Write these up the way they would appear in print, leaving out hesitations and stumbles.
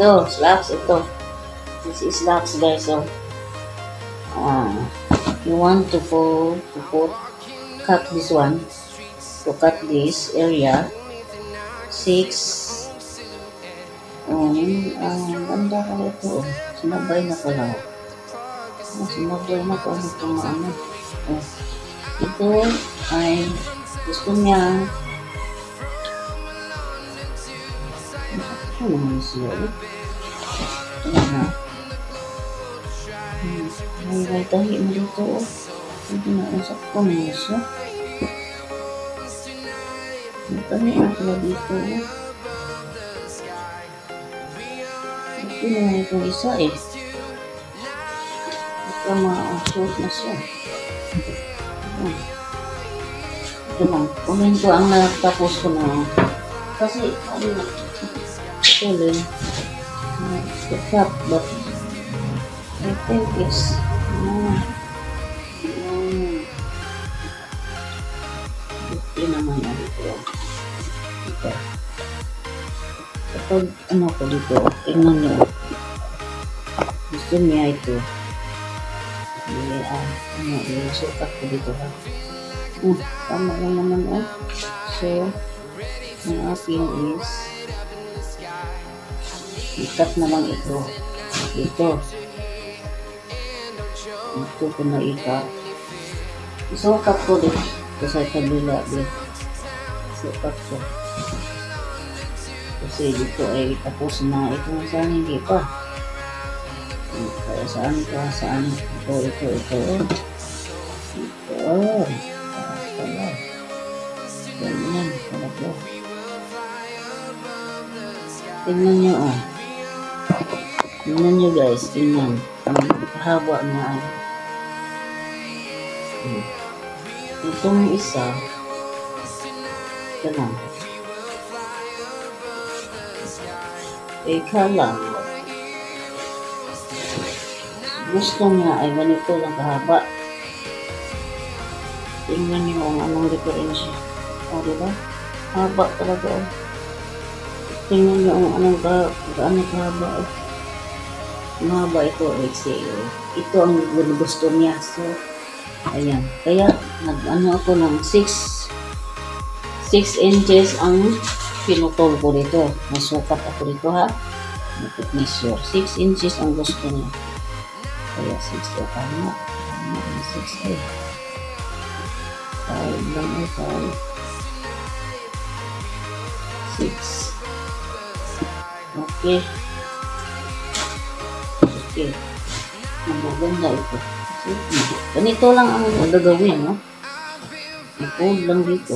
Ito, slacks, ito. This is slacks, guys. So, you want to cut this one. To cut this area. 6. Ganda ka ito. Sumabay na pala. Sumabay na kung ito maano. Ito ay gusto niya. Ano naman siya? Ito na. May tahi mo dito. Hindi na usak ko na siya. May tahi na pala dito. Ito na itong isa eh. Ito ma-shoot na siya. Ito lang. Kunin ko ang natapos ko na. Kasi, ito lang. Ito cap, but I think it's ito naman na dito. Ito. Kapag ano ko dito, tingnan nyo. Gusto niya ito. Sukat ko dito ha. Tama lang naman So, ang akin is ikat naman ito. Ito ko na ikat. Isukat ko dito. Sa kabila dito. Isukat ko. Kasi dito ay tapos na. Ito na saan hindi pa. Saan ito. Ganyan talaga. Tingnan nyo tingnan nyo guys, tingnan ang haba niya ay itong isa ganun ika lang gusto niya ay ganito lang kahaba. Tingnan nyo ang anong diferensya. Diba? Haba talaga. Tingnan nyo ang anong kahaba. Mahaba ito. Ito ang gusto niya. So, ayan. Kaya, nag-ano ako ng 6 inches ang pinutol ko dito. Nasukat ako dito ha. Measure. 6 inches ang gusto niya. Kaya 6 ito. Tama. 6 eh. 5 lang ay 5. 6. Okay. Magaganda ito. Ganito lang ang gagawin, no? I-fold lang dito.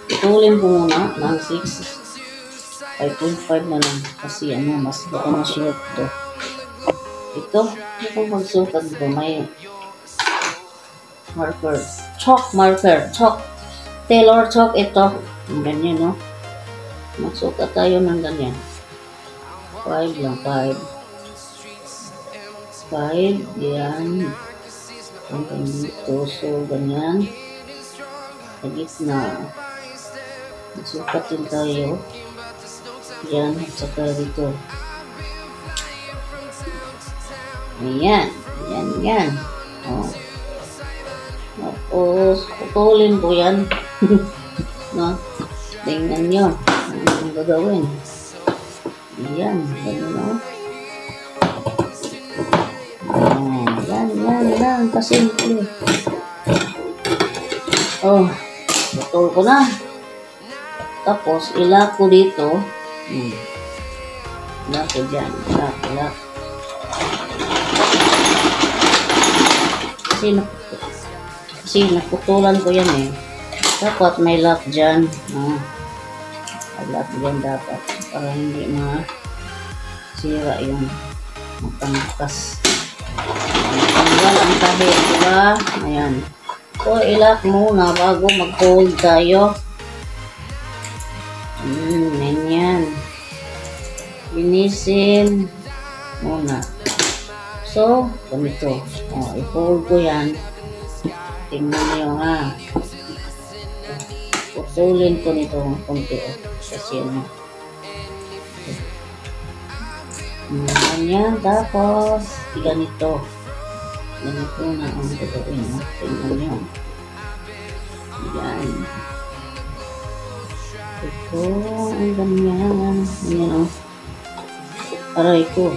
Itulin ko muna ng 6. 5.5 na lang. Kasi mas baka ma-short ito. Ito magsukat dito. May marker. Chalk marker. Chalk. Tailor chalk ito. Ganyan, no? Magsukat tayo ng ganyan. 5 lang. 5. Yan. Hanggang dito. So, ganyan. Sa gitna. Magsukat din tayo. Yan. At saka dito. Ayan. Yan. Tapos, putulin ko yan. No? Tingnan nyo. Ang gagawin. Ayan. Ganun, no? Yan. Kasimple. Putol ko na. Tapos, ilak ko dito. Ilak ko dyan. Ilak. Kasi naputulan ko yan eh. Dapat may lock dyan. Lock dyan dapat. Para hindi sira yung matangkas. Tanggal ang tahi. Diba? Ayan. So, ilak muna bago mag-hold tayo. Ganyan. Linisin muna. So, ganito. I-fold ko yan. Tingnan nyo ha. Putulin ko nito ng konti. Kasi Ganyan. Tapos, ganito. Ganito na ang gagawin. Tingnan nyo. Yan. Ito, ang ganyan. Ganyan o. Aray ko.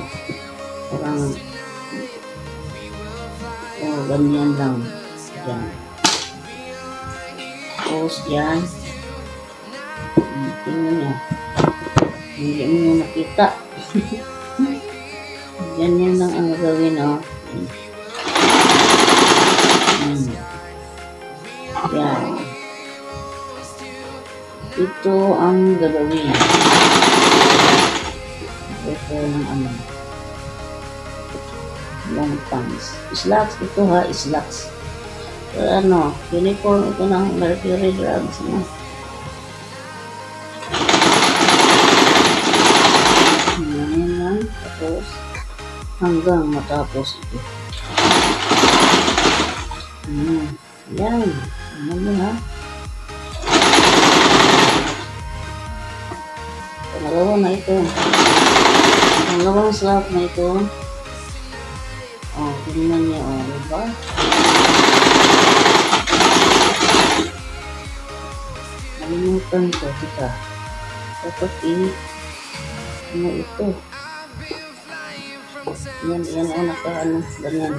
Parang, ganyan lang. Yan. Tapos, yan. Tingnan nyo. Hindi mo nakita. Ganyan lang ang gagawin o. Yan. Ito ang gagawin. Ito ng ano. Long pants. Slacks ito ha, slacks. Ano, uniform ito ng Mercury Drugs. Yan lang. Tapos, hanggang matapos ito. Yan. Ano mo ha? Pangalawa na ito. Pangalawang slot na ito. Tingnan niya. Diba? Nalimutan ko. Kita. Dapat ano ito? Yan ang nakaano. Ganyan.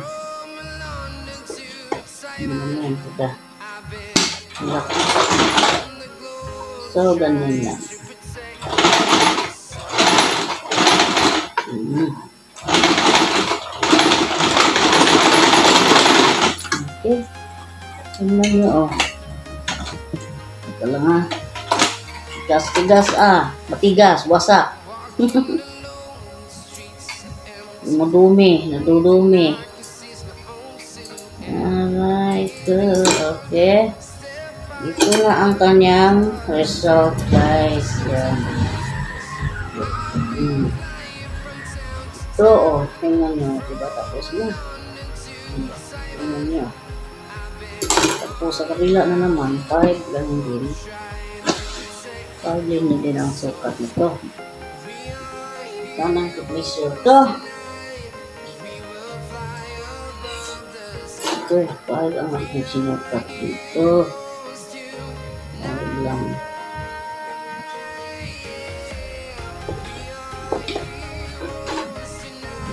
Ganyan. Kita. So, ganyan lang. Okay. Tingnan nyo, Ito lang, ha. Tigas, matigas, wasak. Nadudumi. Alright, okay. Ito na ang kanyang result, guys. Yan. Ito, tingnan nyo. Diba tapos na? Tingnan nyo. Tapos sa kabila na naman, 5 lang din. 5 linya din ang sukat nito. Sana ang measure ito. Ito, 5 ang aking sinukat dito. 5 lang.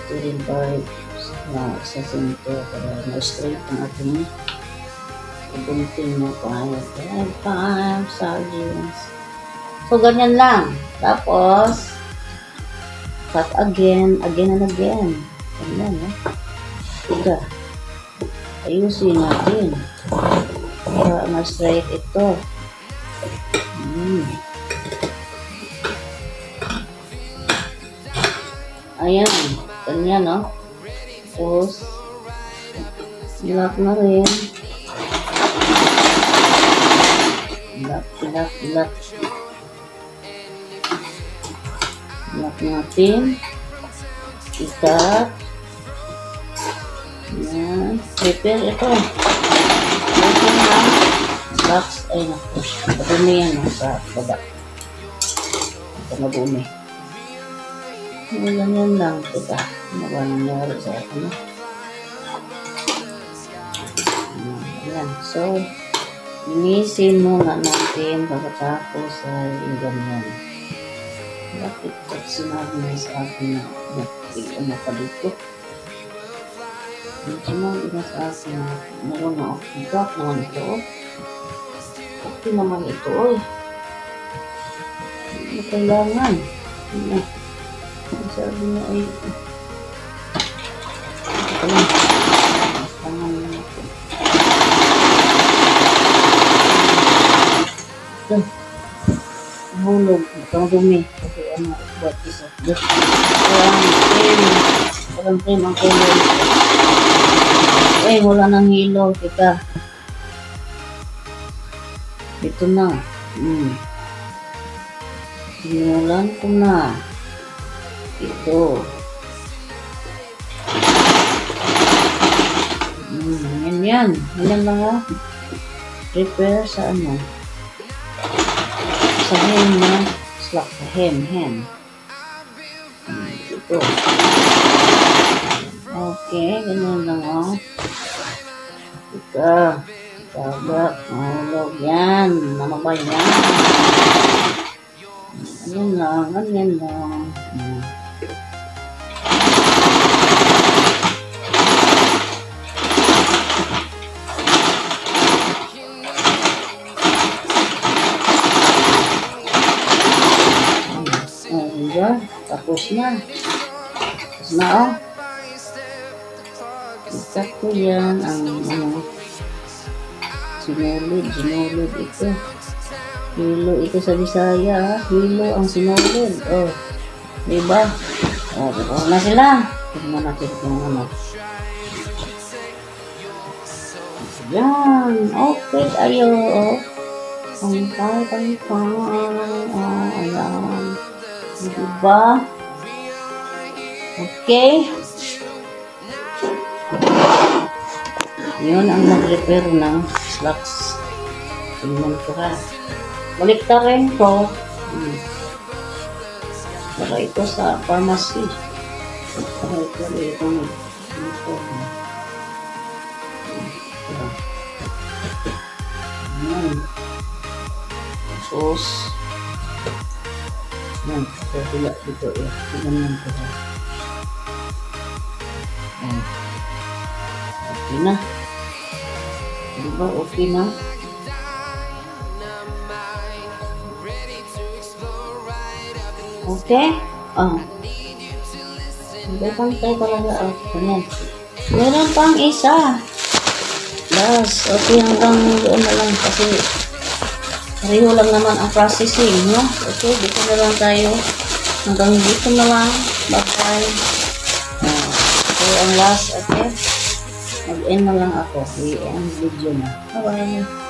Ito rin 5 na sa center para ma-straight ang ating bunting mo 5 sardines. So, ganyan lang. Tapos, cut again and again. Ganyan, Ika. Ayusin natin. Para ma-straight ito. Ayan. Ganyan, Tapos, ilak na rin. Ilak. Ilak natin. Ikat. Yan. Prepare ito. Prepare na. Box. Ay, naku. Madumi yan sa baba. Ito madumi. Ganyan lang. Ito. Ano ba nangyari sa akin? Ayan. So, linisin muna natin pagkatapos ay ganyan. Bakit sinabi niya sa akin na ano pa dito? Sinabi niya sa akin na meron na black naman ito. Okay naman ito. Hindi kailangan. Sabi niya ay ito lang. Tangan lang ito. Ito. Hulog. Itong dumi. Kasi buat isa. Parang cream ang kulay. Wala nang hilo. Kita. Ito na. Simulan ko na. Ito. Yan. Yan lang prepare sa ano. Sa hem na slack sa hem. dito. Okay, ganyan lang oh. Ika, tagak, mahulog yan. Ano ba yan? Ganyan lang, ganyan lang. Ayan, tapos na. Tapos na oh. Sakto yan ang sinulid ito. Hilo ito sa Bisaya ha. Hilo ang sinulid. Oh, diba? Oh, diba na sila. Tignan natin kung ano. Yan. Okay tayo. Oh. Pangkay. Oh, ayan. Diba? Okay. Yun ang nag-repair ng slacks. Tingnan ko ha. Balikta rin ko. Saka ito sa pharmacy. Saka ito dito. Ayan. Sos. Ayan. Pila dito. Tingnan ko ha. Ayan. Okay na. Diba okay na? Okay? Pantay talaga. Ganyan. Meron pang isa. Last. Okay, hanggang doon na lang kasi pareho lang naman ang processing, no? Okay, dito na lang tayo. Hanggang dito na lang. Bye-bye. So, ang last, okay? Mag-end na lang ako. I-end video na. Bye-bye.